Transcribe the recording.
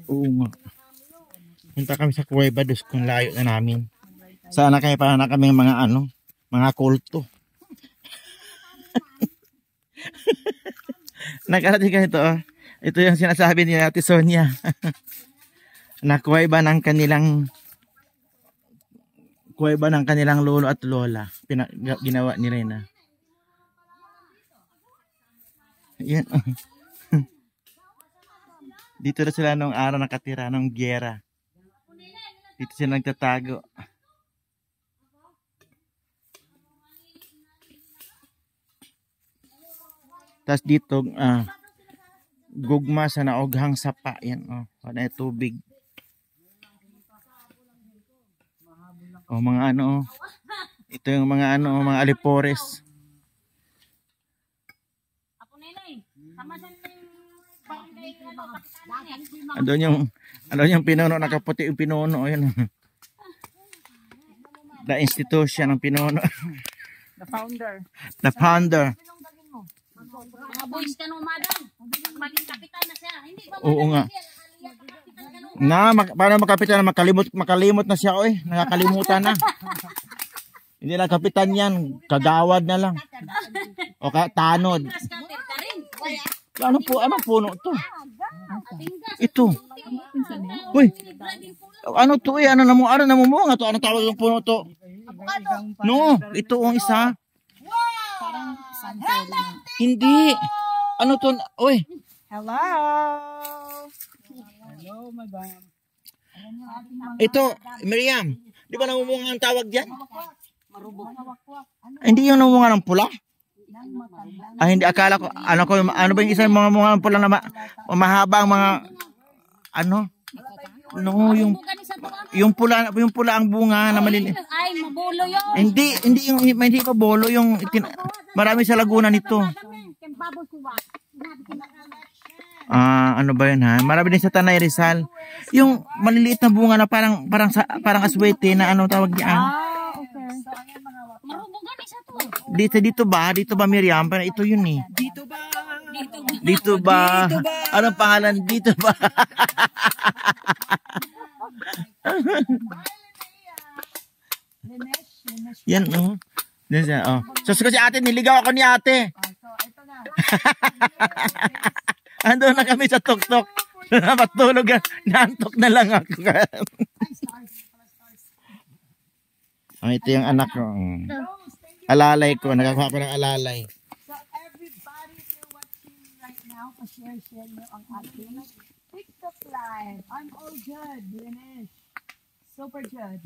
Oo nga. Punta kami sa Cueva dos kung layo na namin. Sana kayo para na kami mga mga kulto. Nakarating ka ito. Ito yung sinasabi ni Ate Sonia. Na kuweba ng kanilang lolo at lola. Ginawa ni Rena. Yan. Dito na sila nung araw nakatira ng giyera. Dito sila nagtatago. Tapos dito, gugma sa naoghang sapa. Yan, wala na tubig. Mga ito yung mga mga alipores. Andun yung pinuno, nakaputi yung pinuno. Ayun. The institution ng pinuno. The founder. Mga boys ka nung madam. Maging kapitan na siya. Hindi ba oo nga. Para makapitan na makalimot na siya. Nakakalimutan na. Hindi na kapitan yan. Kagawad na lang. O tanod. Anong puno to? Ito. Uy. Ano to ano namumunga to? Anong tawag yung puno to? No, ito ang isa. Hindi. Ano to? Uy. Hello. Hello, madam. Ito, Miriam. Di ba namumunga ang tawag diyan? Hindi yung namumunga ng pula? Hindi, akala ko, ano ba yung isang mga munga ng pula na mahaba ang mga, no, yung pula ang bunga na maliliit. Ay, mabulo yun. Hindi pa bolo yung, marami sa Laguna nito. Ano ba yun ha? Marami din sa Tanay Rizal. Yung maliliit na bunga na parang aswete na tawag niya. Dito ba Miriam? Parang ito yun eh. Dito ba? Anong pangalan? Dito ba? Yan So si ate, niligaw ako ni ate. Ando na kami sa tuktok. Matulog nantok na lang ako. Ito yung anak ko. Alalay ko. Nakakuha ko ng alalay. So everybody you're watching right now, share nyo ang ating TikTok live. I'm all good, Linesh. Super good.